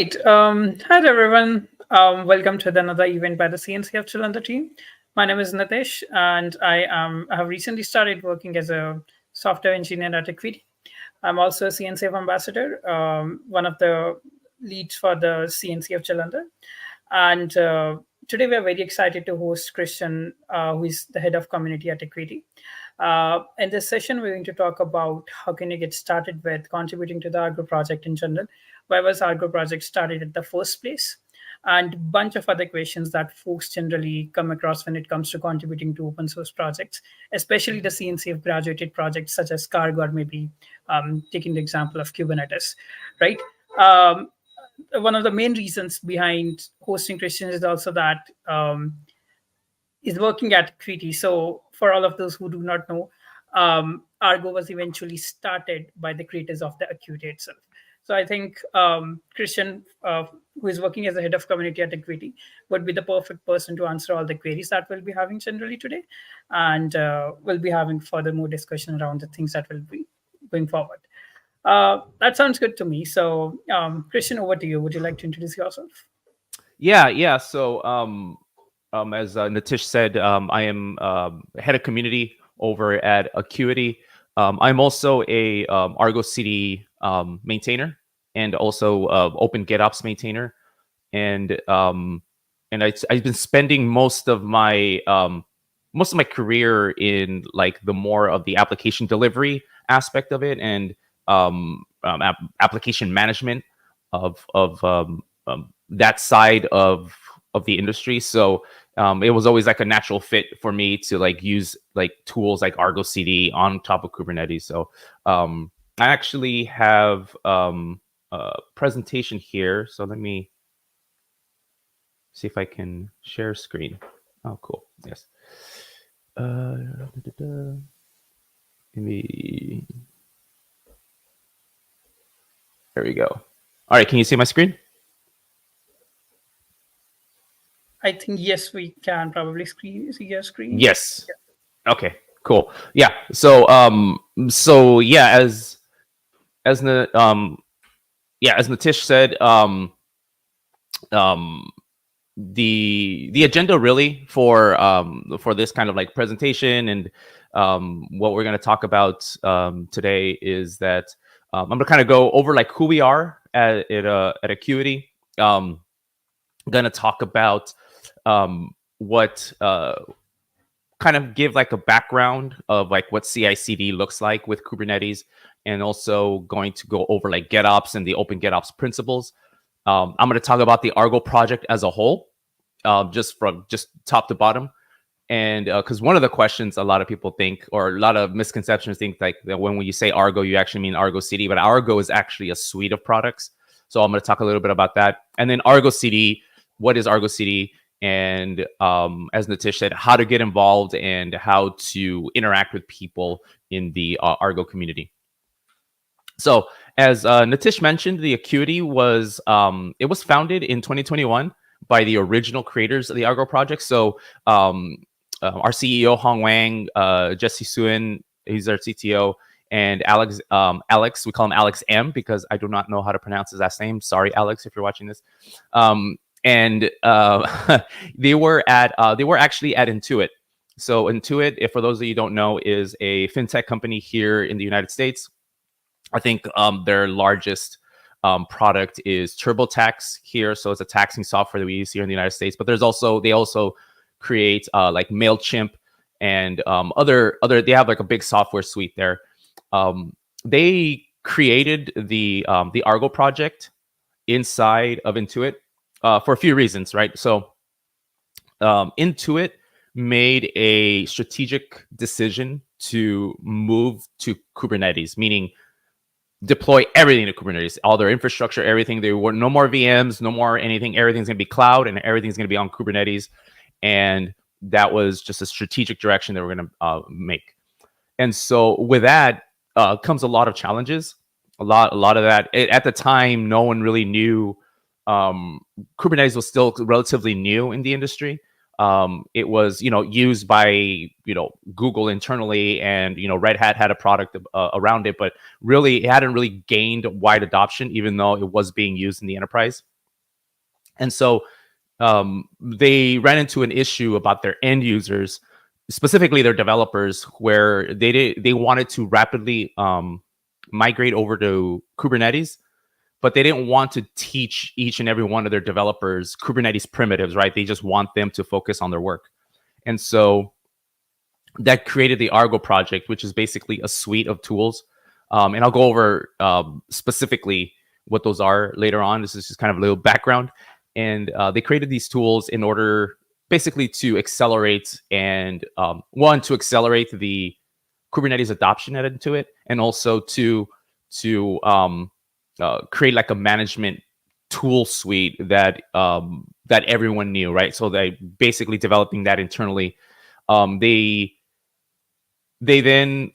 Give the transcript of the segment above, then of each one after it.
Right. Hi there, everyone. Welcome to another event by the CNCF Chilanda team. My name is Nitesh, and I have recently started working as a software engineer at Equity. I'm also a CNCF ambassador, one of the leads for the CNCF Chilanda. And today we are very excited to host Christian, who is the head of community at Equity. In this session, we're going to talk about how can you get started with contributing to the Argo project in general. Why was Argo project started at the first place? And a bunch of other questions that folks generally come across when it comes to contributing to open source projects, especially the CNCF graduated projects such as Cargo or maybe taking the example of Kubernetes, right? Um, One of the main reasons behind hosting Christian is also that is working at Equity. So, for all of those who do not know, Argo was eventually started by the creators of the Acuity itself. So, I think Christian, who is working as the head of community at Equity, would be the perfect person to answer all the queries that we'll be having generally today. And we'll be having further more discussion around the things that will be going forward. That sounds good to me. So, Christian, over to you. Would you like to introduce yourself? Yeah. So, as Nitish said, I am head of community over at Acuity. I'm also a Argo CD maintainer and also Open GitOps maintainer, and I've been spending most of my career in like the more of the application delivery aspect of it and application management of that side of the industry. So it was always like a natural fit for me to like use like tools like Argo CD on top of Kubernetes. So I actually have a presentation here. So let me see if I can share screen. Oh, cool. Yes. Maybe. There we go. All right. Can you see my screen? I think yes, we can probably see your screen. Yes. Okay. Cool. Yeah. So yeah, as the as Nitish said, the agenda really for this kind of like presentation and what we're going to talk about today is that I'm going to kind of go over like who we are at Acuity. Going to talk about what kind of give like a background of like what CI/CD looks like with Kubernetes, and also going to go over like GitOps and the Open GitOps principles. I'm going to talk about the Argo project as a whole, just from just top to bottom. And because one of the questions a lot of people think, or a lot of misconceptions think, like that when you say Argo, you actually mean Argo CD, but Argo is actually a suite of products. So I'm going to talk a little bit about that. And then Argo CD, what is Argo CD? And as Nitish said, how to get involved and how to interact with people in the Argo community. So as Nitish mentioned, the Acuity was it was founded in 2021 by the original creators of the Argo project. So our CEO Hong Wang, Jesse Suen, he's our CTO, and Alex, we call him Alex M because I do not know how to pronounce his last name. Sorry, Alex, if you're watching this. And they were actually at Intuit. So Intuit, if for those of you who don't know, is a fintech company here in the United States. I think their largest product is TurboTax here. So it's a taxing software that we use here in the United States. But they also create like MailChimp and other. They have like a big software suite there. They created the Argo project inside of Intuit for a few reasons, right? So Intuit made a strategic decision to move to Kubernetes, meaning deploy everything to Kubernetes, all their infrastructure, everything. There were no more VMs, no more anything. Everything's going to be cloud and everything's going to be on Kubernetes. And that was just a strategic direction that we're going to make. And so with that comes a lot of challenges. A lot of that. At the time, no one really knew. Kubernetes was still relatively new in the industry. It was, used by, Google internally, and, Red Hat had a product around it, but really it hadn't really gained wide adoption, even though it was being used in the enterprise. And so they ran into an issue about their end users, specifically their developers, where they wanted to rapidly migrate over to Kubernetes, but they didn't want to teach each and every one of their developers Kubernetes primitives, right? They just want them to focus on their work. And so that created the Argo project, which is basically a suite of tools. And I'll go over specifically what those are later on. This is just kind of a little background. And they created these tools in order basically to accelerate and to accelerate the Kubernetes adoption into it, and also to create like a management tool suite that that everyone knew, right? So they basically developing that internally. They then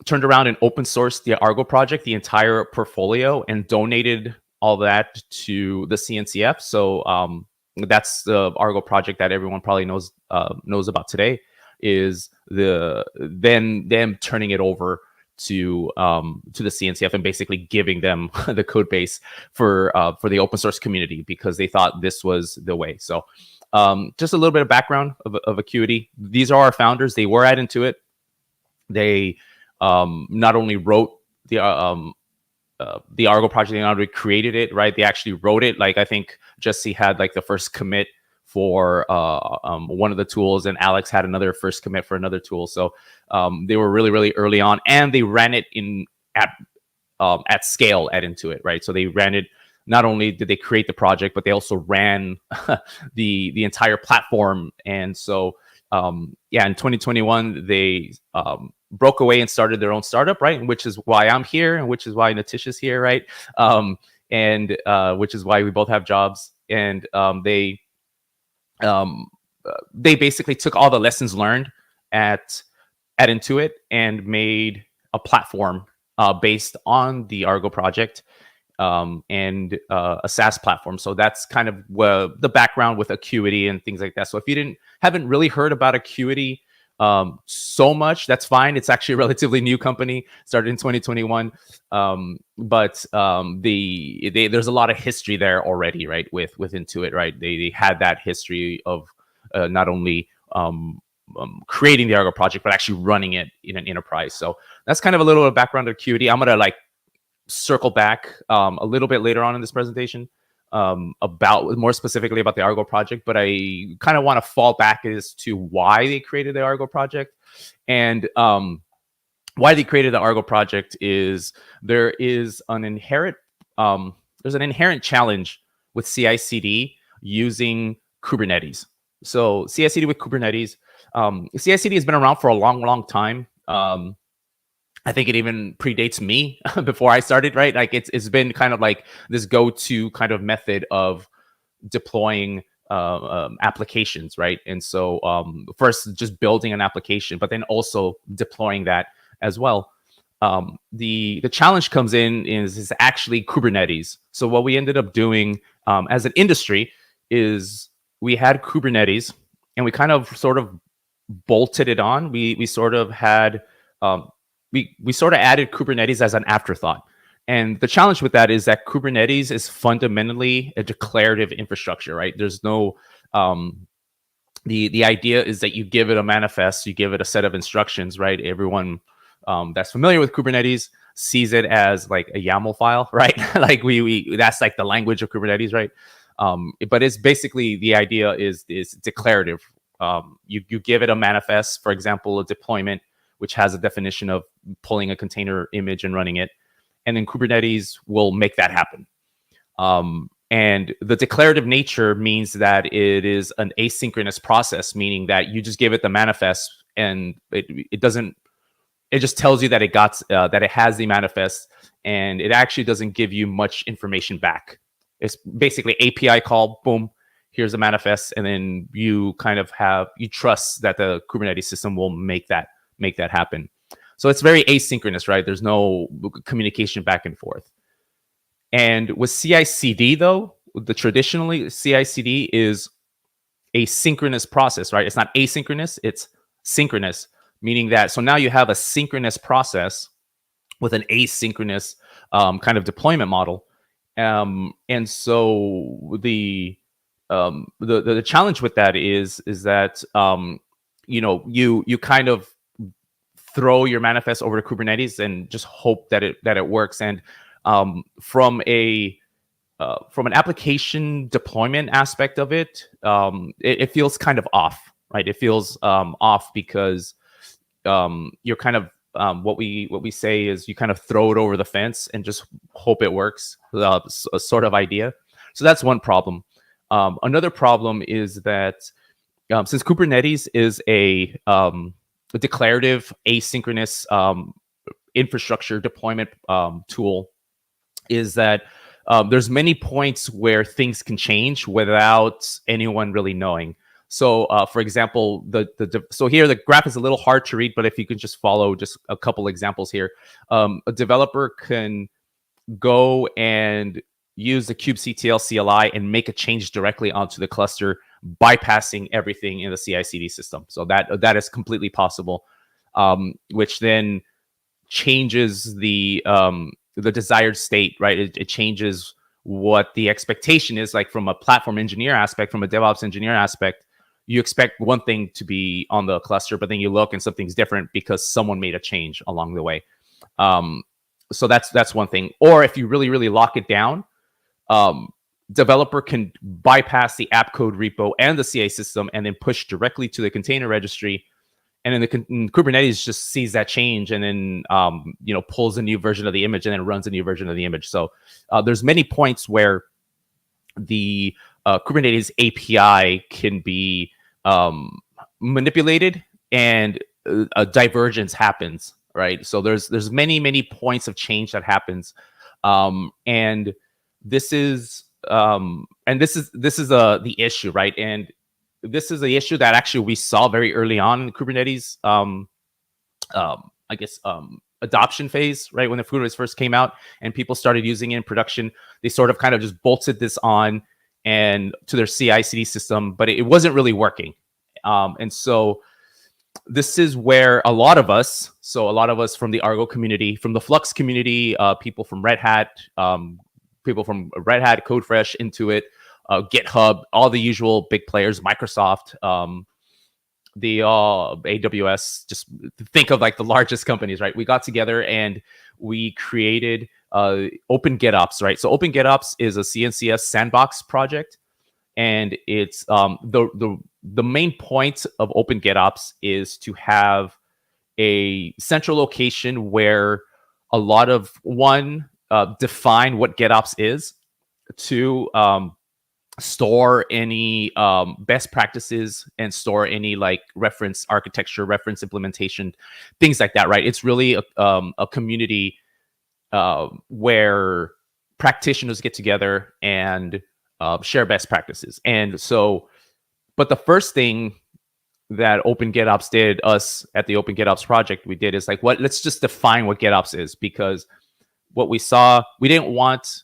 turned around and open sourced the Argo project, the entire portfolio, and donated all that to the CNCF. So that's the Argo project that everyone probably knows about today. Is them turning it over to the CNCF and basically giving them the code base for the open source community, because they thought this was the way. So just a little bit of background of Acuity. These are our founders. They were at Intuit. They not only wrote the Argo project, they not only created it, right? They actually wrote it. Like, I think Jesse had like the first commit for one of the tools, and Alex had another first commit for another tool. So they were really, really early on, and they ran it at scale at Intuit, right? So they ran it. Not only did they create the project, but they also ran the entire platform. And so in 2021, they broke away and started their own startup, right? And which is why I'm here, and which is why Natish is here, right? And which is why we both have jobs. And they basically took all the lessons learned at Intuit and made a platform based on the Argo project, and a SaaS platform. So that's kind of the background with Acuity and things like that. So if you haven't really heard about Acuity so much, that's fine. It's actually a relatively new company, started in 2021. But there's a lot of history there already, right? With Intuit, right? They had that history of not only creating the Argo project, but actually running it in an enterprise. So that's kind of a little bit of background of Acuity. I'm gonna circle back a little bit later on in this presentation about more specifically about the Argo project, but I kind of want to fall back as to why they created the Argo project. And why they created the Argo project is there's an inherent challenge with CI/CD using Kubernetes. So CI/CD with Kubernetes, CI/CD has been around for a long, long time. I think it even predates me before I started, right? Like it's been kind of like this go-to kind of method of deploying applications, right? And so first just building an application, but then also deploying that as well. The challenge comes in is actually Kubernetes. So what we ended up doing as an industry is we had Kubernetes, and we kind of sort of bolted it on. We sort of had we sort of added Kubernetes as an afterthought. And the challenge with that is that Kubernetes is fundamentally a declarative infrastructure, right? There's no the idea is that you give it a manifest, you give it a set of instructions, right? Everyone that's familiar with Kubernetes sees it as like a YAML file, right? Like we that's like the language of Kubernetes, right? But it's basically the idea is declarative. You give it a manifest, for example, a deployment, which has a definition of pulling a container image and running it. And then Kubernetes will make that happen. And the declarative nature means that it is an asynchronous process, meaning that you just give it the manifest, and it just tells you that it has the manifest, and it actually doesn't give you much information back. It's basically API call, boom, here's a manifest, and then you kind of you trust that the Kubernetes system will make that happen. So it's very asynchronous, right? There's no communication back and forth. And with CI/CD, though, traditionally CI/CD is a synchronous process, right? It's not asynchronous, it's synchronous, meaning that so now you have a synchronous process with an asynchronous kind of deployment model. And so the challenge with that is that you kind of throw your manifest over to Kubernetes and just hope that it works. And from an application deployment aspect of it, it feels kind of off, right? It feels off because you're kind of what we say is you kind of throw it over the fence and just hope it works, a sort of idea. So that's one problem. Another problem is that since Kubernetes is a declarative asynchronous infrastructure deployment tool, is that there's many points where things can change without anyone really knowing. So, for example, so here the graph is a little hard to read, but if you can just follow just a couple examples here, a developer can go and use the kubectl CLI and make a change directly onto the cluster, bypassing everything in the CI/CD system. So that is completely possible, which then changes the desired state, right? It changes what the expectation is. Like from a platform engineer aspect, from a DevOps engineer aspect, you expect one thing to be on the cluster, but then you look and something's different because someone made a change along the way. So that's one thing. Or if you really lock it down, developer can bypass the app code repo and the CA system and then push directly to the container registry. And then Kubernetes just sees that change and then pulls a new version of the image and then runs a new version of the image. So there's many points where the Kubernetes API can be manipulated and a divergence happens, right? So there's many points of change that happens, and this is the issue, right? And this is the issue that actually we saw very early on in the Kubernetes, adoption phase, right? When the Kubernetes first came out and people started using it in production, they sort of kind of just bolted this on and to their CI/CD system, but it wasn't really working. And so this is where a lot of us from the Argo community, from the Flux community, people from Red Hat, CodeFresh, Intuit, GitHub, all the usual big players, Microsoft, the AWS, just think of like the largest companies, right? We got together and we created Open GitOps, right? So Open GitOps is a CNCF sandbox project, and it's the main point of Open GitOps is to have a central location where a lot of define what GitOps is, to store any best practices and store any like reference architecture, reference implementation, things like that, right? It's really a community where practitioners get together and share best practices. And so, but the first thing that Open GitOps did, us at the Open GitOps project, we did is like, let's just define what GitOps is, because what we saw, we didn't want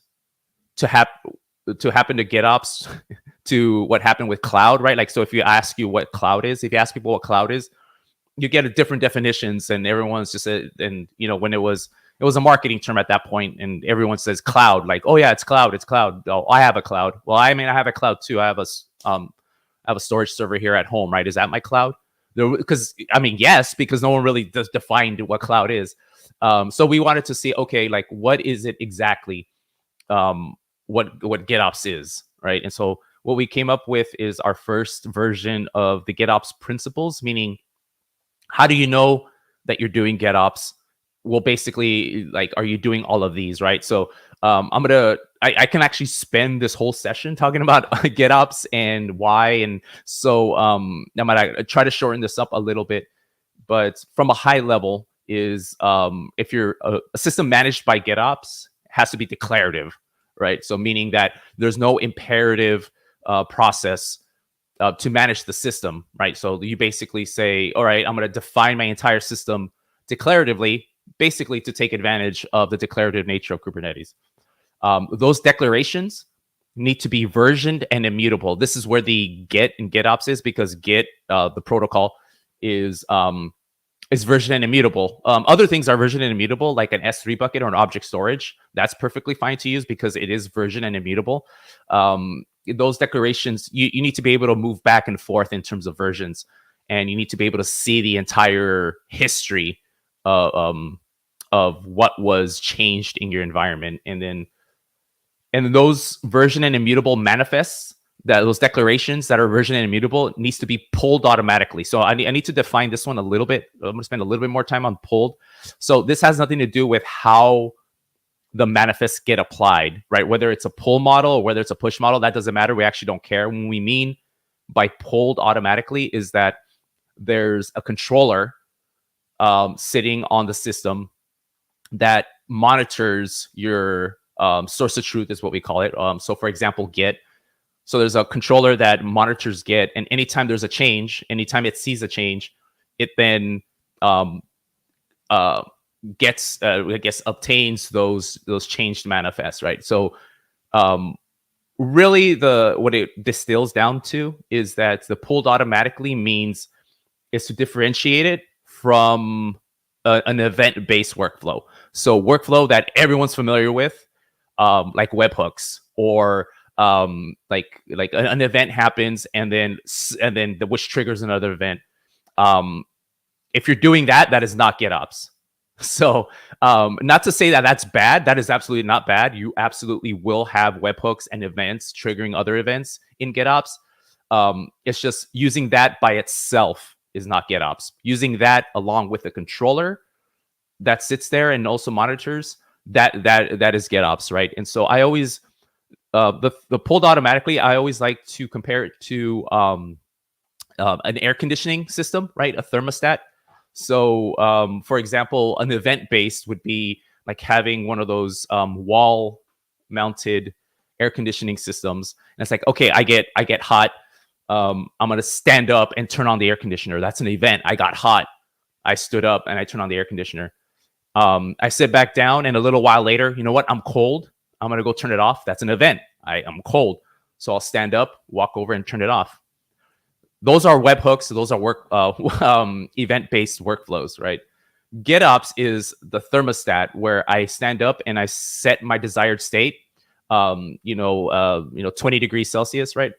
to happen to GitOps to what happened with cloud, right? Like, so if you ask what cloud is, if you ask people what cloud is, you get different definitions, and everyone's just when it was a marketing term at that point, and everyone says cloud, like, oh yeah, it's cloud. Oh, I have a cloud. Well, I mean, I have a cloud too. I have a storage server here at home, right? Is that my cloud? Because I mean, yes, because no one really defined what cloud is. So we wanted to see, okay, like, what is it exactly? What GitOps is, right? And so what we came up with is our first version of the GitOps principles, meaning how do you know that you're doing GitOps? Well, basically, like, are you doing all of these, right? So I can actually spend this whole session talking about GitOps and why. And so I'm gonna try to shorten this up a little bit, but from a high level is if you're a system managed by GitOps, has to be declarative, right? So meaning that there's no imperative process to manage the system, right? So you basically say, all right, I'm going to define my entire system declaratively, basically to take advantage of the declarative nature of Kubernetes. Those declarations need to be versioned and immutable. This is where the Git in GitOps is, because Git, the protocol, is is version and immutable. Other things are version and immutable, like an S3 bucket or an object storage. That's perfectly fine to use because it is version and immutable. Those declarations, you need to be able to move back and forth in terms of versions, and you need to be able to see the entire history of what was changed in your environment. And those version and immutable manifests, that those declarations that are version and immutable, needs to be pulled automatically. So I need to define this one a little bit. I'm going to spend a little bit more time on pulled. So this has nothing to do with how the manifests get applied, right? Whether it's a pull model or whether it's a push model, that doesn't matter. We actually don't care. When we mean by pulled automatically is that there's a controller sitting on the system that monitors your source of truth, is what we call it. So for example, Git. So there's a controller that monitors Git, and anytime there's a change, anytime it sees a change, it then obtains those changed manifests, right? So really what it distills down to is that the pulled automatically means is to differentiate it from an event-based workflow. So workflow that everyone's familiar with, like webhooks, or like an event happens and then which triggers another event. If you're doing that, that is not GitOps. So not to say that that's bad. That is absolutely not bad. You absolutely will have webhooks and events triggering other events in GitOps. It's just using that by itself is not GitOps. Using that along with a controller that sits there and also monitors, that is GitOps, right? And so I always the pulled automatically, I always like to compare it to an air conditioning system, right? A thermostat. So for example, an event based would be like having one of those wall mounted air conditioning systems, and it's like, okay, I get hot. I'm gonna stand up and turn on the air conditioner. That's an event. I got hot. I stood up and I turned on the air conditioner. I sit back down, and a little while later, you know what? I'm cold. I'm going to go turn it off. That's an event. I'm cold. So I'll stand up, walk over, and turn it off. Those are webhooks. Those are event-based workflows, right? GitOps is the thermostat where I stand up and I set my desired state, 20 degrees Celsius, right?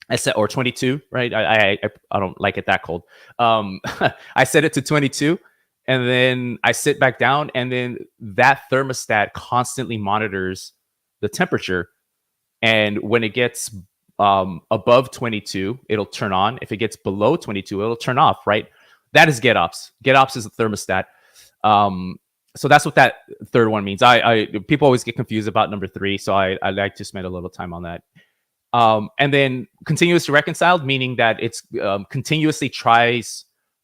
I set, or 22, right? I don't like it that cold. I set it to 22. And then I sit back down, and then that thermostat constantly monitors the temperature. And when it gets above 22, it'll turn on. If it gets below 22, it'll turn off, right? That is GitOps. GitOps is a thermostat. So that's what that third one means. People always get confused about number 3, so I like to spend a little time on that. And then continuously reconciled, meaning that it's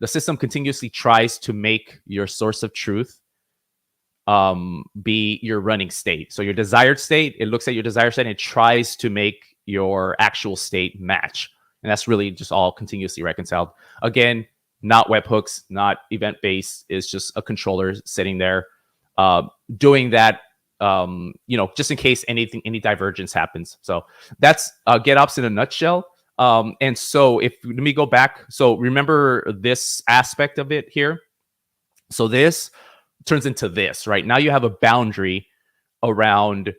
the system continuously tries to make your source of truth be your running state. So your desired state, it looks at your desired state and it tries to make your actual state match. And that's really just all continuously reconciled. Again, not webhooks, not event-based. It's just a controller sitting there doing that, just in case any divergence happens. So that's GitOps in a nutshell. And so let me go back. So remember this aspect of it here. So this turns into this, right? Now you have a boundary around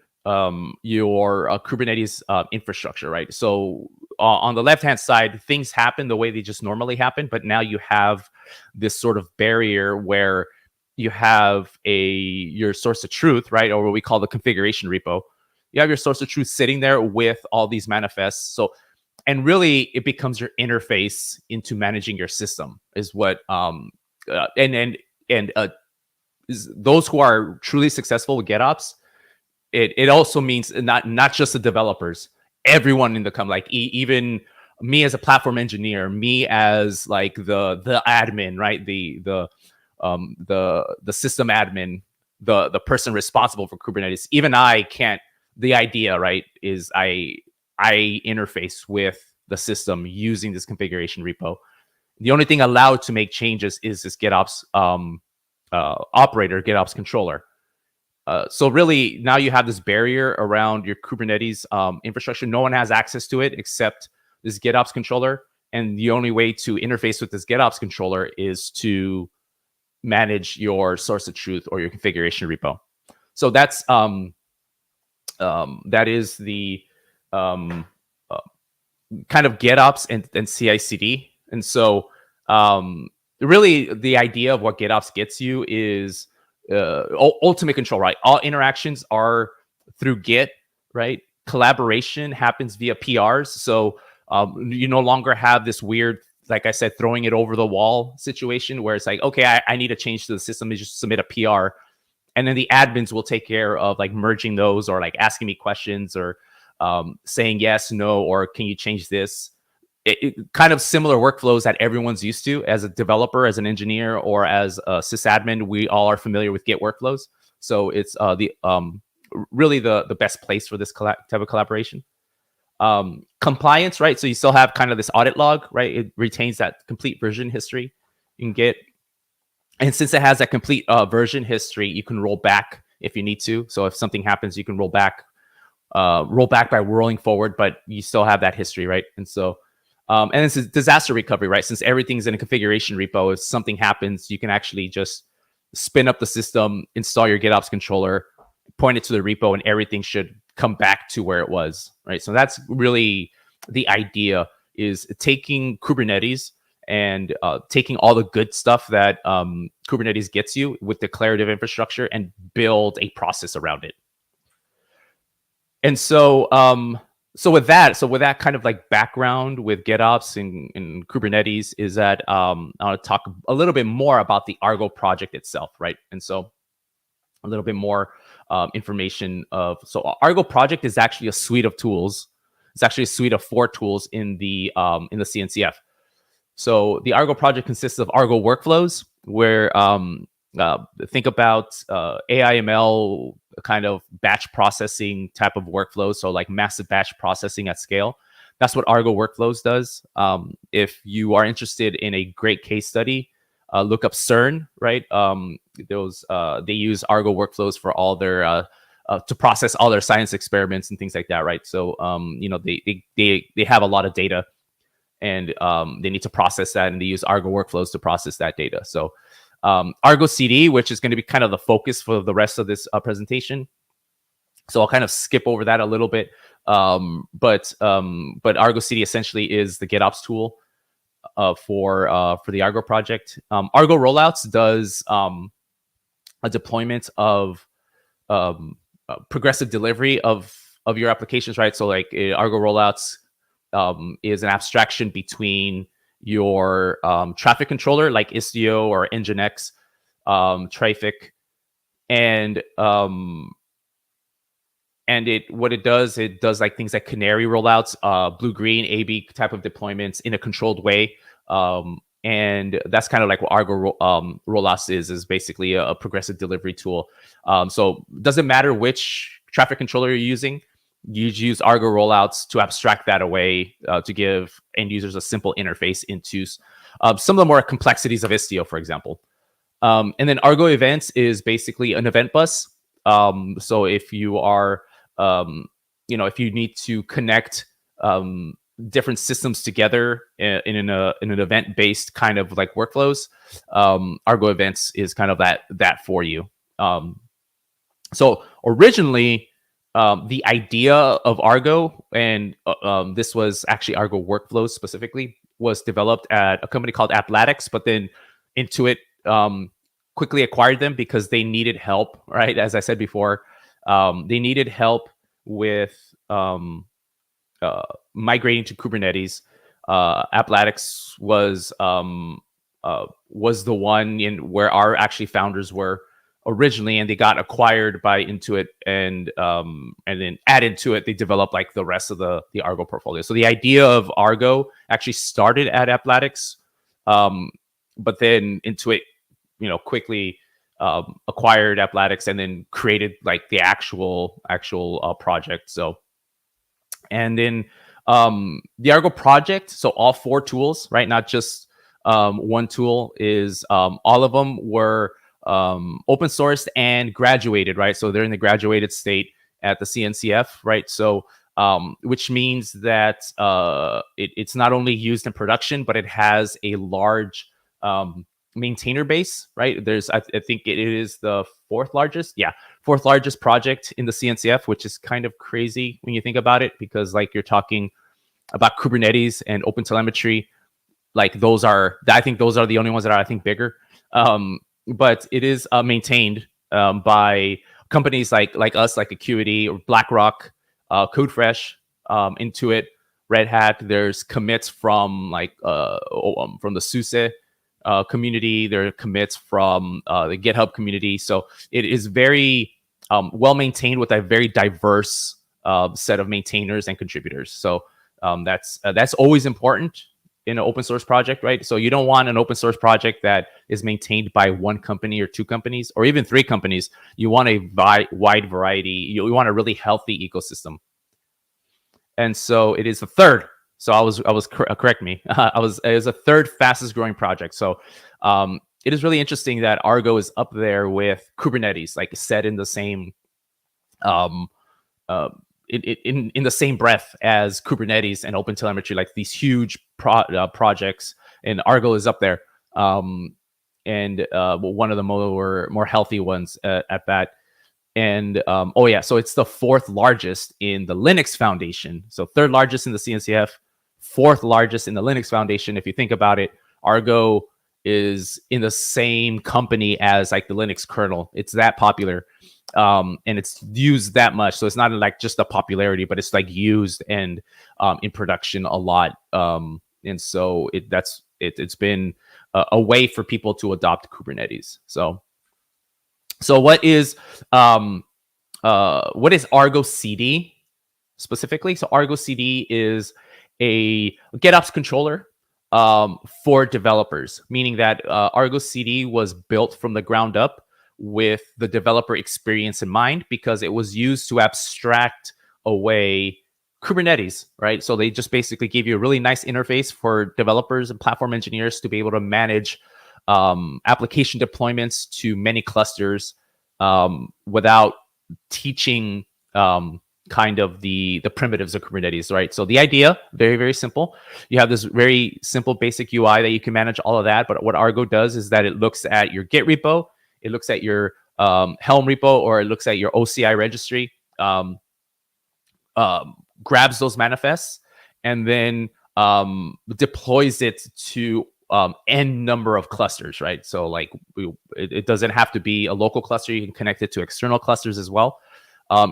your Kubernetes infrastructure, right? So on the left-hand side, things happen the way they just normally happen, but now you have this sort of barrier where you have your source of truth, right? Or what we call the configuration repo. You have your source of truth sitting there with all these manifests. So, and really it becomes your interface into managing your system is what, those who are truly successful with GitOps, it also means not just the developers, everyone in the company, like even me as a platform engineer, me as like the admin, right? The system admin, the person responsible for Kubernetes. Even I can't. The idea, right, is I interface with the system using this configuration repo. The only thing allowed to make changes is this GitOps operator, GitOps controller. So really, now you have this barrier around your Kubernetes infrastructure. No one has access to it except this GitOps controller. And the only way to interface with this GitOps controller is to manage your source of truth or your configuration repo. So that is the uh, kind of GitOps and CI/CD. And so really the idea of what GitOps gets you is ultimate control, right? All interactions are through Git, right? Collaboration happens via PRs. So you no longer have this weird, like I said, throwing it over the wall situation where it's like, okay, I need a change to the system. You just submit a PR. And then the admins will take care of like merging those or like asking me questions or saying yes, no, or can you change this? It kind of similar workflows that everyone's used to as a developer, as an engineer, or as a sysadmin. We all are familiar with Git workflows. So it's really the best place for this type of collaboration. Compliance, right? So you still have kind of this audit log, right? It retains that complete version history in Git. And since it has that complete version history, you can roll back if you need to. So if something happens, you can roll back by rolling forward, but you still have that history, right? And so, and this is disaster recovery, right? Since everything's in a configuration repo, if something happens, you can actually just spin up the system, install your GitOps controller, point it to the repo, and everything should come back to where it was, right? So that's really the idea, is taking Kubernetes and taking all the good stuff that Kubernetes gets you with declarative infrastructure and build a process around it. And so, with that kind of like background with GitOps and Kubernetes, is that I want to talk a little bit more about the Argo project itself, right? And so, a little bit more information of Argo project is actually a suite of tools. It's actually a suite of 4 tools in the CNCF. So the Argo project consists of Argo workflows, where think about AIML kind of batch processing type of workflows. So like massive batch processing at scale. That's what Argo workflows does. If you are interested in a great case study, look up CERN, right? They use Argo workflows for all their to process all their science experiments and things like that, right? So they have a lot of data, and they need to process that, and they use Argo workflows to process that data. So Argo CD, which is going to be kind of the focus for the rest of this presentation. So I'll kind of skip over that a little bit. But Argo CD essentially is the GitOps tool for the Argo project. Argo rollouts does a deployment of progressive delivery of your applications, right? So like Argo rollouts is an abstraction between your traffic controller like Istio or Nginx, Trafic, and it does like things like canary rollouts, blue green AB type of deployments in a controlled way. And that's kind of like what Argo rollouts is basically a progressive delivery tool. So it doesn't matter which traffic controller you're using. You use Argo rollouts to abstract that away to give end users a simple interface into some of the more complexities of Istio, for example. And then Argo events is basically an event bus. So if you are, if you need to connect different systems together in an event-based kind of like workflows, Argo events is kind of that for you. So originally, the idea of Argo, and this was actually Argo workflows specifically, was developed at a company called Applatix, but then Intuit quickly acquired them because they needed help, right? As I said before, they needed help with migrating to Kubernetes. Applatix was the one in where our actually founders were originally, and they got acquired by Intuit, and then at Intuit they developed like the rest of the Argo portfolio. So the idea of Argo actually started at Applatix, but then Intuit, quickly acquired Applatix and then created like the actual project. So, and then the Argo project, so all 4 tools, right? Not just one tool, is all of them were open sourced and graduated, right? So they're in the graduated state at the CNCF, right? So which means that it's not only used in production, but it has a large maintainer base, right? I think it is the fourth largest project in the CNCF, which is kind of crazy when you think about it, because like you're talking about Kubernetes and OpenTelemetry, like I think those are the only ones that are, I think, bigger. But it is maintained by companies like us, like Acuity or BlackRock, CodeFresh, Intuit, Red Hat. There's commits from from the SUSE community. There are commits from the GitHub community. So it is very well maintained with a very diverse set of maintainers and contributors. So that's always important in an open source project, right? So you don't want an open source project that is maintained by one company or two companies or even three companies. You want a wide variety. You want a really healthy ecosystem. And so it is the third. So correct me. It was a third fastest growing project. So it is really interesting that Argo is up there with Kubernetes, like set in the same in the same breath as Kubernetes and OpenTelemetry, like these huge projects, and Argo is up there, and one of the more healthy ones at that. And so it's the fourth largest in the Linux Foundation. So third largest in the CNCF, fourth largest in the Linux Foundation. If you think about it, Argo is in the same company as like the Linux kernel. It's that popular. And it's used that much, so it's not like just a popularity, but it's like used and in production a lot. And so it's been a way for people to adopt Kubernetes. So what is Argo CD specifically? So Argo CD is a GitOps controller for developers, meaning that Argo CD was built from the ground up with the developer experience in mind, because it was used to abstract away Kubernetes, right? So they just basically give you a really nice interface for developers and platform engineers to be able to manage application deployments to many clusters without teaching kind of the primitives of Kubernetes, right? So the idea, very, very simple. You have this very simple basic UI that you can manage all of that. But what Argo does is that it looks at your Git repo, it looks at your Helm repo, or it looks at your OCI registry, grabs those manifests, and then deploys it to n number of clusters, right? So like it doesn't have to be a local cluster. You can connect it to external clusters as well,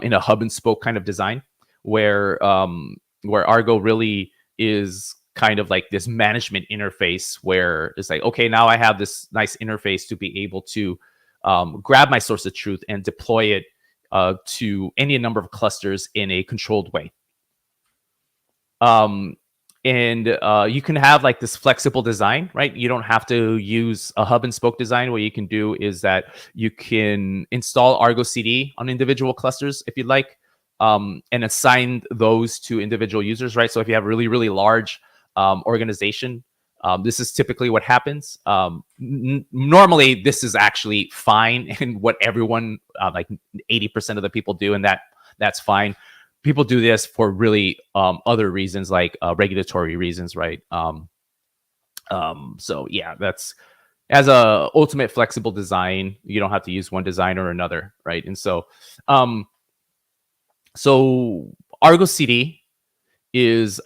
in a hub and spoke kind of design, where Argo really is kind of like this management interface, where it's like, okay, now I have this nice interface to be able to grab my source of truth and deploy it to any number of clusters in a controlled way. And you can have like this flexible design, right? You don't have to use a hub and spoke design. What you can do is that you can install Argo CD on individual clusters if you'd like, and assign those to individual users, right? So if you have a really, really large organization, this is typically what happens. Normally, this is actually fine, and what everyone, like 80% of the people do, and that's fine. People do this for really other reasons, like regulatory reasons, right? So yeah, that's as a ultimate flexible design. You don't have to use one design or another, right? And so, Argo CD is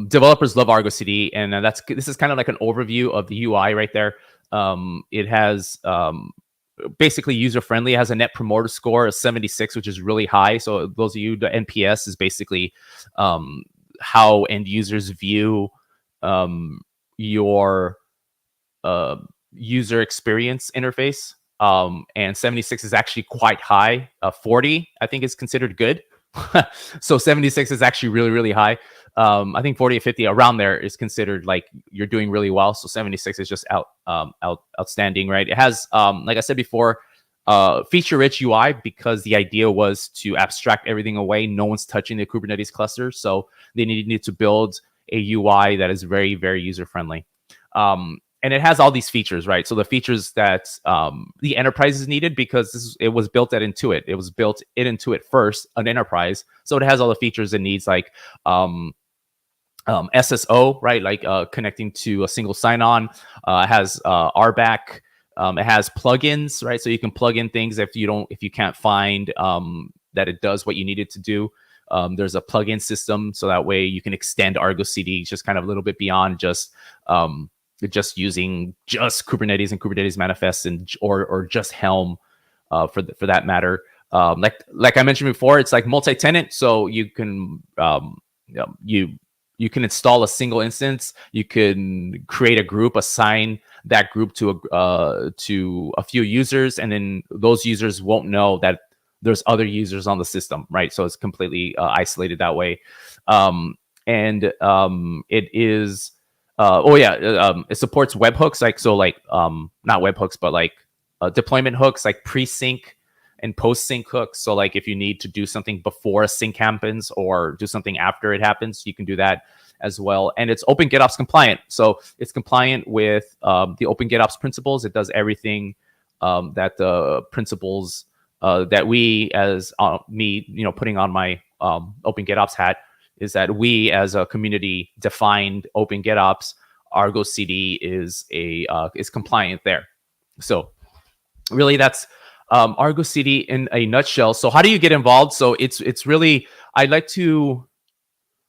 developers love Argo CD, and this is kind of like an overview of the UI right there. It has basically user friendly. It has a net promoter score of 76, which is really high. So those of you, the NPS is basically how end users view your user experience interface. And 76 is actually quite high. 40, I think, is considered good. So 76 is actually really, really high. I think 40 or 50 around there is considered like you're doing really well. So 76 is just outstanding, right? It has, like I said before, feature-rich UI, because the idea was to abstract everything away. No one's touching the Kubernetes cluster, so they needed to build a UI that is very, very user-friendly. and it has all these features, right? So the features that the enterprises needed, because it was built at Intuit. It was built in Intuit first, an enterprise. So it has all the features it needs, like SSO, right? Like connecting to a single sign-on. It has RBAC. It has plugins, right? So you can plug in things if you can't find that it does what you need it to do. There's a plugin system, so that way you can extend Argo CD just kind of a little bit beyond just using just Kubernetes and Kubernetes manifests or just Helm for that matter. Like I mentioned before, it's like multi-tenant, so you can you can install a single instance. You can create a group, assign that group to a few users, and then those users won't know that there's other users on the system, right? So it's completely isolated that way. It is it supports webhooks, not webhooks, but like deployment hooks, like pre-sync and post-sync hooks. So like if you need to do something before a sync happens or do something after it happens, you can do that as well. And it's Open GitOps compliant. So it's compliant with the Open GitOps principles. It does everything that the principles that we, as me, putting on my Open GitOps hat, is that we as a community defined Open GitOps. Argo CD is compliant there. So really that's Argo CD in a nutshell. So how do you get involved? So it's really, I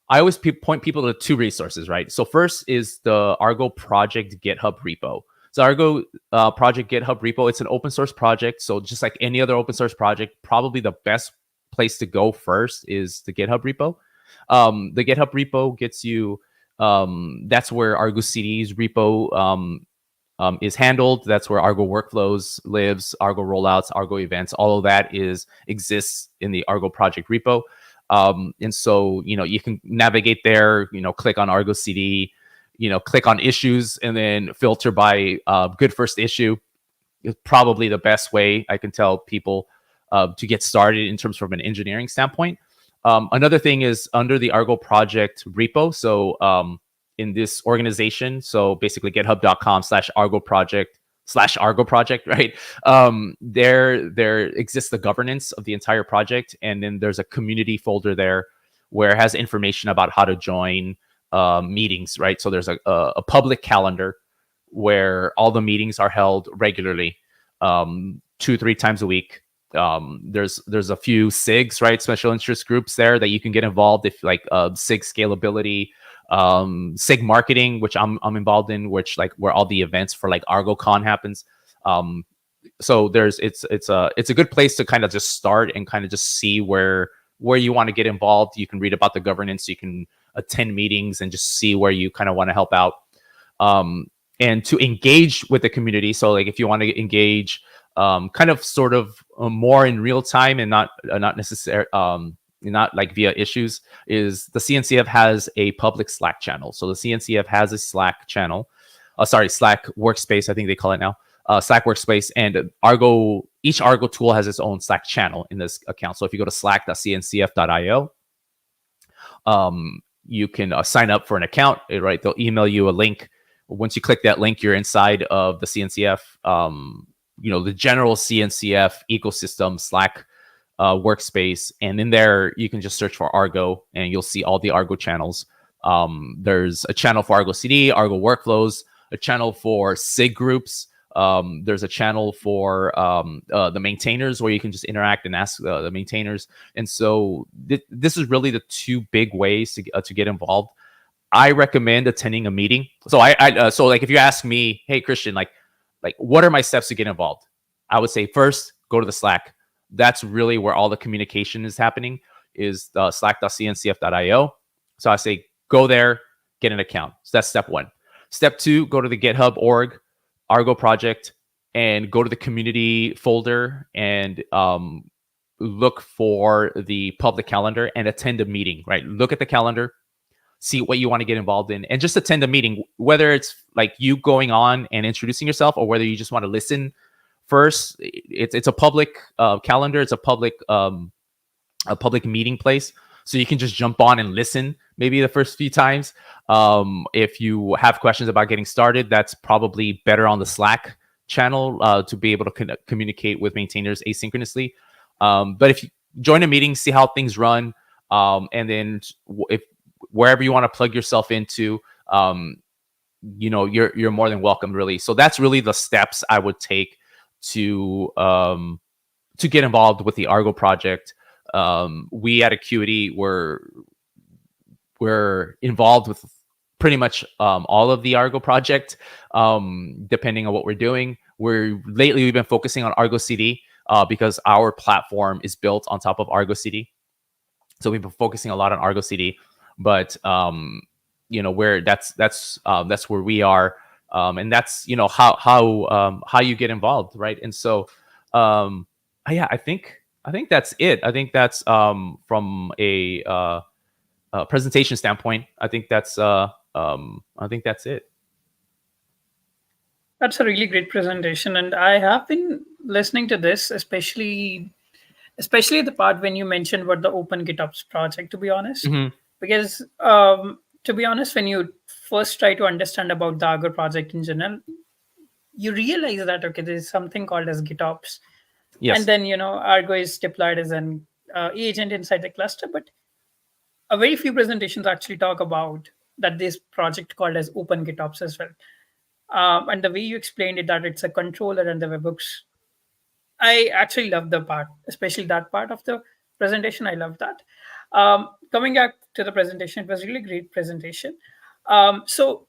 always point people to two resources, right? So first is the Argo project GitHub repo. So Argo project GitHub repo, it's an open source project. So just like any other open source project, probably the best place to go first is the GitHub repo. The GitHub repo gets you, that's where Argo CD's repo is handled. That's where Argo workflows lives, Argo rollouts, Argo events, all of that exists in the Argo project repo. And so, you can navigate there, click on Argo CD, click on issues, and then filter by good first issue. Is probably the best way I can tell people to get started in terms from an engineering standpoint. Another thing is under the Argo project repo. So in this organization, so basically github.com/Argo project, right? There exists the governance of the entire project. And then there's a community folder there where it has information about how to join meetings, right? So there's a public calendar where all the meetings are held regularly, 2-3 times a week. There's a few SIGs, right? Special interest groups there that you can get involved if like SIG scalability, SIG marketing, which I'm involved in, which like where all the events for like ArgoCon happens. So it's a good place to kind of just start and kind of just see where you want to get involved. You can read about the governance, you can attend meetings and just see where you kind of want to help out. And to engage with the community. So like if you want to engage kind of sort of more in real time and not necessarily not like via issues, is the CNCF has a public Slack channel. So the CNCF has a Slack channel, Slack workspace, I think they call it now, Slack workspace. And each Argo tool has its own Slack channel in this account. So if you go to slack.cncf.io, you can sign up for an account, right? They'll email you a link. Once you click that link, you're inside of the CNCF, the general CNCF ecosystem Slack workspace. And in there, you can just search for Argo and you'll see all the Argo channels. There's a channel for Argo CD, Argo workflows, a channel for SIG groups. There's a channel for the maintainers where you can just interact and ask the maintainers. And so this is really the two big ways to get involved. I recommend attending a meeting. So so like if you ask me, hey Christian, like what are my steps to get involved? I would say first, go to the Slack. That's really where all the communication is happening, is slack.cncf.io. So I say go there, get an account. So that's step one. Step two, go to the GitHub org, Argo project, and go to the community folder and look for the public calendar and attend a meeting, right? Look at the calendar, see what you want to get involved in, and just attend a meeting, whether it's like you going on and introducing yourself or whether you just want to listen first. It's a public calendar. It's a public meeting place. so you can just jump on and listen maybe the first few times. If you have questions about getting started, that's probably better on the Slack channel to be able to communicate with maintainers asynchronously. But if you join a meeting, see how things run, and then if wherever you want to plug yourself into, you're more than welcome, really. So that's really the steps I would take to get involved with the Argo project. We at Acuity we're involved with pretty much all of the Argo project, depending on what we're doing. We've been focusing on Argo CD because our platform is built on top of Argo CD. So we've been focusing a lot on Argo CD, but where that's where we are, and that's how you get involved, right? And so yeah, I think that's it. I think that's from a presentation standpoint. I think that's it. That's a really great presentation, and I have been listening to this, especially the part when you mentioned about the Open GitOps project. To be honest, Mm-hmm. because to be honest, when you first try to understand about the Argo project in general, you realize that okay, there is something called as GitOps, and Yes. then Argo is deployed as an agent inside the cluster. But a very few presentations actually talk about that this project called as Open GitOps as well. And the way you explained it, that it's a controller and the webhooks, I actually love the part, especially that part of the presentation. I love that. Coming back to the presentation, it was really great presentation. So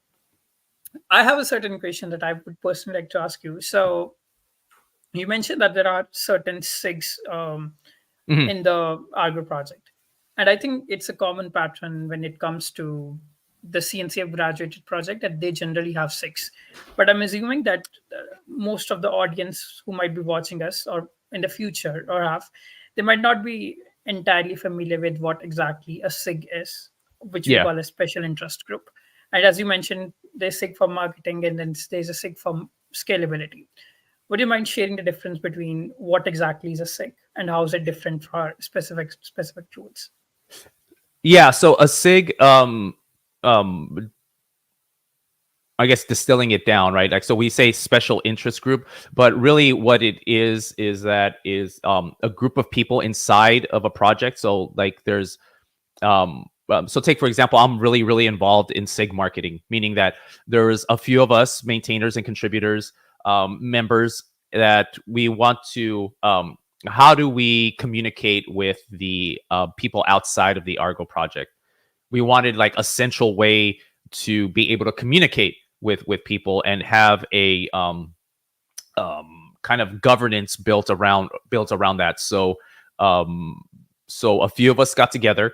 I have a certain question that I would personally like to ask you. So you mentioned that there are certain SIGs Mm-hmm. in the Argo project. And I think it's a common pattern when it comes to the CNCF graduated project that they generally have six. But I'm assuming that most of the audience who might be watching us or in the future or have, they might not be entirely familiar with what exactly a SIG is, which we Yeah. call a special interest group. And as you mentioned, there's SIG for marketing and then there's a SIG for scalability. Would you mind sharing the difference between what exactly is a SIG and how is it different for specific tools? Yeah. So a SIG, um, I guess distilling it down, right? Like, so we say special interest group, but really what it is that is a group of people inside of a project. So like so take for example, I'm really really involved in SIG marketing, meaning that there's a few of us maintainers and contributors, members, that we want to how do we communicate with the people outside of the Argo project. We wanted like a central way to be able to communicate with people and have a kind of governance built around that. So a few of us got together,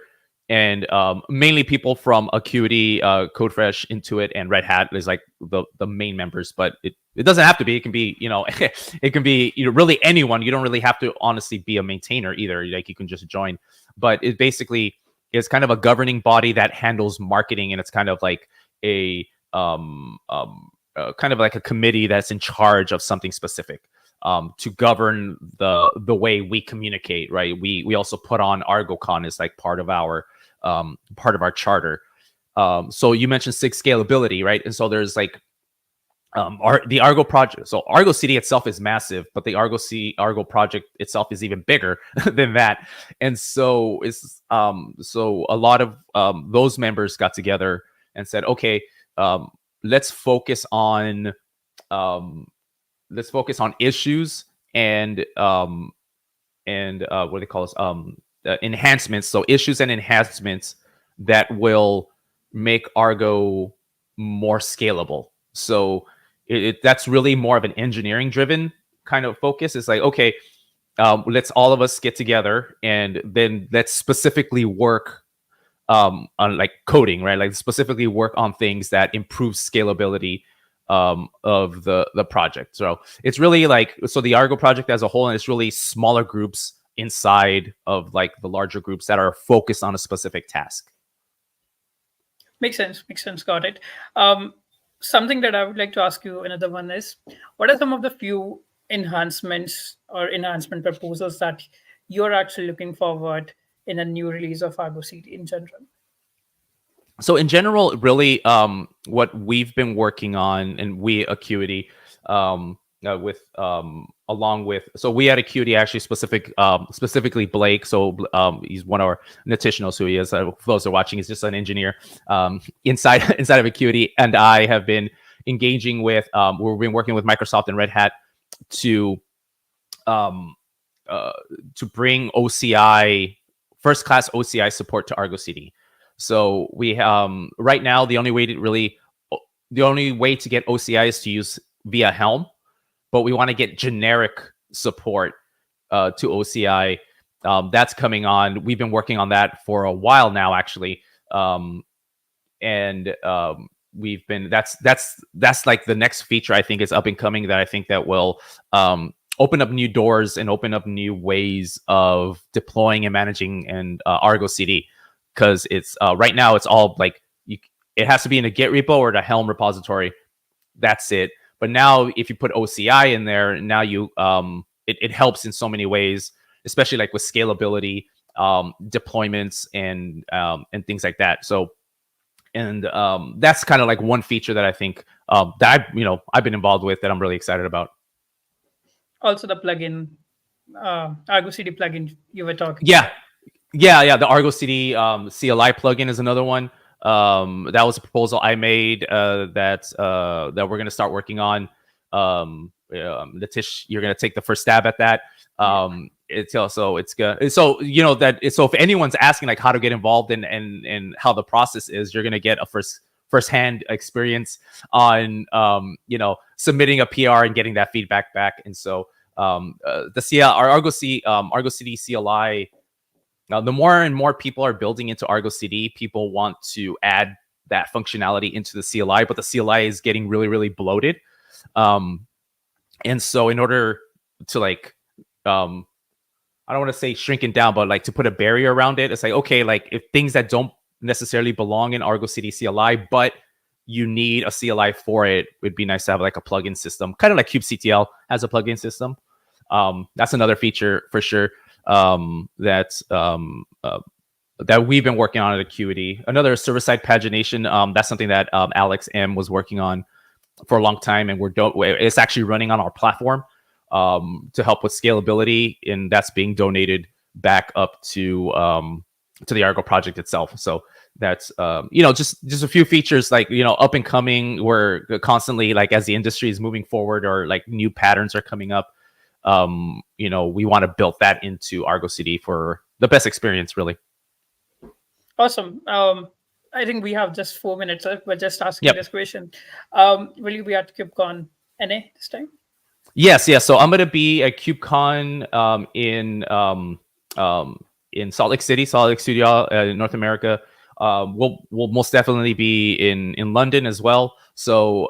and mainly people from Acuity, Codefresh, Intuit, and Red Hat is like the main members. But it doesn't have to be. It can be it can be really anyone. You don't really have to honestly be a maintainer either. Like you can just join. But it basically is kind of a governing body that handles marketing, and it's kind of like a kind of like a committee that's in charge of something specific, to govern the way we communicate. Right. We also put on ArgoCon as like part of our charter. So you mentioned SIG scalability, right? And so there's like the Argo project. So Argo CD itself is massive, but the Argo project itself is even bigger than that. And so it's so a lot of those members got together and said, okay, let's focus on issues and what do they call this, enhancements. So issues and enhancements that will make Argo more scalable. So that's really more of an engineering driven kind of focus. It's like, okay, let's all of us get together and then let's specifically work on like coding, right? Like specifically work on things that improve scalability of the project. So it's really like, so the Argo project as a whole, and it's really smaller groups inside of like the larger groups that are focused on a specific task. Makes sense. Makes sense. Got it. Something that I would like to ask you, another one is, what are some of the few enhancements or enhancement proposals that you're actually looking forward in a new release of Argo CD in general? So in general, really, what we've been working on, and we Acuity, with along with, so we at Acuity actually specifically Blake. So he's one of our Natish knows who he is. For those who are watching, he's just an engineer inside inside of Acuity, and I have been engaging with. We've been working with Microsoft and Red Hat to um, to bring OCI first class OCI support to Argo CD. So we right now the only way to get OCI is to use via Helm, but we want to get generic support to OCI. That's coming on. We've been working on that for a while now, actually, and we've been that's like the next feature I think is up and coming that I think that will open up new doors and open up new ways of deploying and managing and Argo CD, because it's right now it's all like it has to be in a Git repo or the Helm repository. That's it. But now if you put OCI in there, now you it helps in so many ways, especially like with scalability, deployments, and things like that. So and that's kind of like one feature that I think that I've been involved with that I'm really excited about. Also, the plugin, Argo CD plugin you were talking Yeah, about. yeah. The Argo CD CLI plugin is another one. That was a proposal I made that we're going to start working on. Natish, you're going to take the first stab at that. It's also it's good. So so if anyone's asking like how to get involved and how the process is, you're going to get a first-hand experience on submitting a PR and getting that feedback back. And so the CL our Argo CD CLI. Now, the more and more people are building into Argo CD, people want to add that functionality into the CLI, but the CLI is getting really, really bloated. And so in order to I don't want to say shrinking down, but like to put a barrier around it, it's like, okay, like if things that don't necessarily belong in Argo CD CLI, but you need a CLI for it, it'd be nice to have like a plugin system, kind of like kubectl has a plugin system. That's another feature for sure that we've been working on at Acuity. Another server-side pagination. That's something that Alex M was working on for a long time, and it's actually running on our platform to help with scalability, and that's being donated back up to the Argo project itself. So that's just a few features like up and coming. We're constantly, like, as the industry is moving forward or like new patterns are coming up, we want to build that into Argo CD for the best experience, really. Awesome. I think we have just 4 minutes left, but just asking Yep. this question. Will you be at KubeCon NA this time? Yes. So I'm going to be at KubeCon in Salt Lake City, North America. We'll most definitely be in London as well. So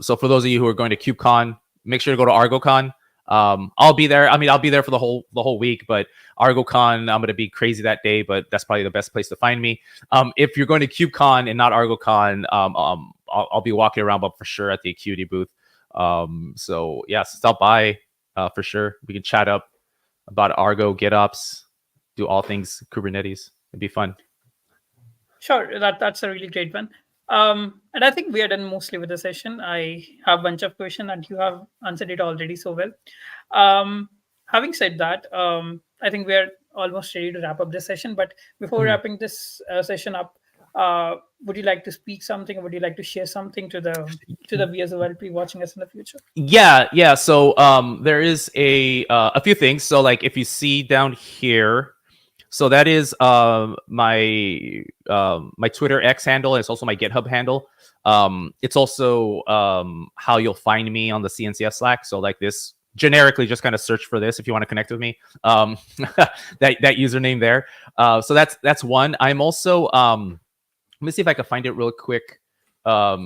for those of you who are going to KubeCon, make sure to go to ArgoCon. I'll be there. I mean, I'll be there for the whole week, but ArgoCon, I'm going to be crazy that day, but that's probably the best place to find me. If you're going to KubeCon and not ArgoCon, I'll be walking around, but for sure at the Acuity booth. So yeah, stop by for sure. We can chat up about Argo, GitOps, do all things Kubernetes. It'd be fun. Sure, that's a really great one. And I think we are done mostly with the session. I have a bunch of questions, and you have answered it already so well. Having said that, I think we are almost ready to wrap up this session. But before wrapping this session up, would you like to speak something? Or would you like to share something to the viewers who will be watching us in the future? Yeah. So there is a few things. So like if you see down here, so that is my Twitter X handle. And it's also my GitHub handle. It's also how you'll find me on the CNCF Slack. So like this, generically, just kind of search for this if you want to connect with me. That username there. So that's one. I'm also let me see if I can find it real quick. I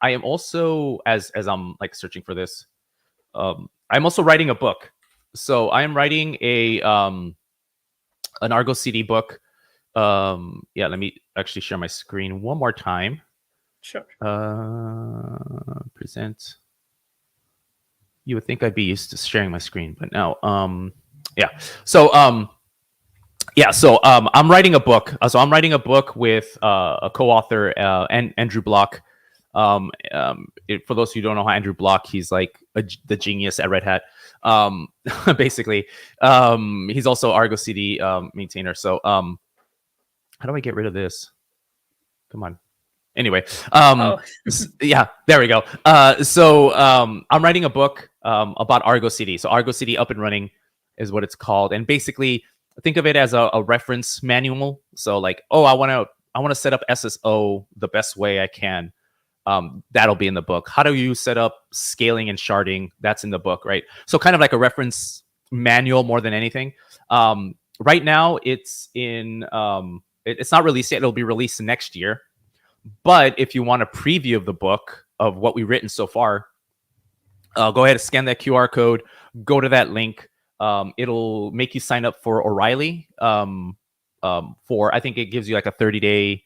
am also as I'm like searching for this. I'm also writing a book. So I am writing an Argo CD book. Yeah, let me actually share my screen one more time. Sure. Present. You would think I'd be used to sharing my screen, but no. Yeah. So Yeah, so I'm writing a book. So I'm writing a book with a co-author, and Andrew Block. For those who don't know how Andrew Block, he's like the genius at Red Hat. Basically, he's also Argo CD maintainer. So how do I get rid of this? Come on. Anyway, Oh, yeah, there we go. I'm writing a book about Argo CD. So Argo CD up and running is what it's called, and basically think of it as a reference manual. So like, oh, I want to set up SSO the best way I can. That'll be in the book. How do you set up scaling and sharding? That's in the book, right? So kind of like a reference manual more than anything. Right now, it's in. It's not released yet. It'll be released next year. But if you want a preview of the book of what we've written so far, go ahead and scan that QR code. Go to that link. It'll make you sign up for O'Reilly. For I think it gives you like a 30-day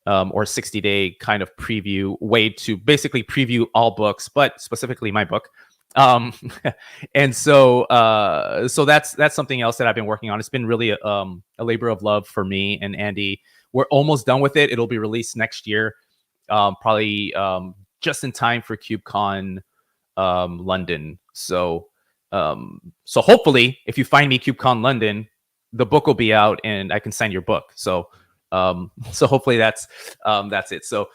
or 60-day kind of preview way to basically preview all books, but specifically my book. Um, and so that's something else that I've been working on. It's been really a labor of love for me and Andy. We're almost done with it. It'll be released next year, probably just in time for KubeCon London. So hopefully, if you find me KubeCon London, the book will be out and I can sign your book. So hopefully that's it. So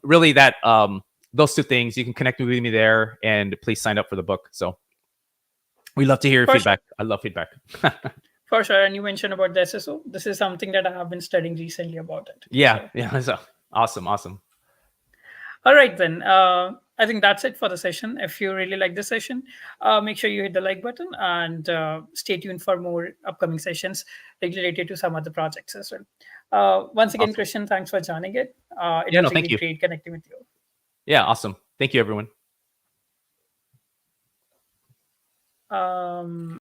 really that those two things, you can connect with me there, and please sign up for the book. So we love to hear your for sure. feedback. I love feedback. For sure. And you mentioned about the SSO. This is something that I have been studying recently about it. Yeah, So, yeah. So awesome. all right, then. I think that's it for the session. If you really like this session, make sure you hit the like button and stay tuned for more upcoming sessions related to some other projects as well. Once again, Awesome. Christian, thanks for joining it. It Yeah, no, was thank really you. great connecting with you. Yeah, awesome. Thank you, everyone. Um,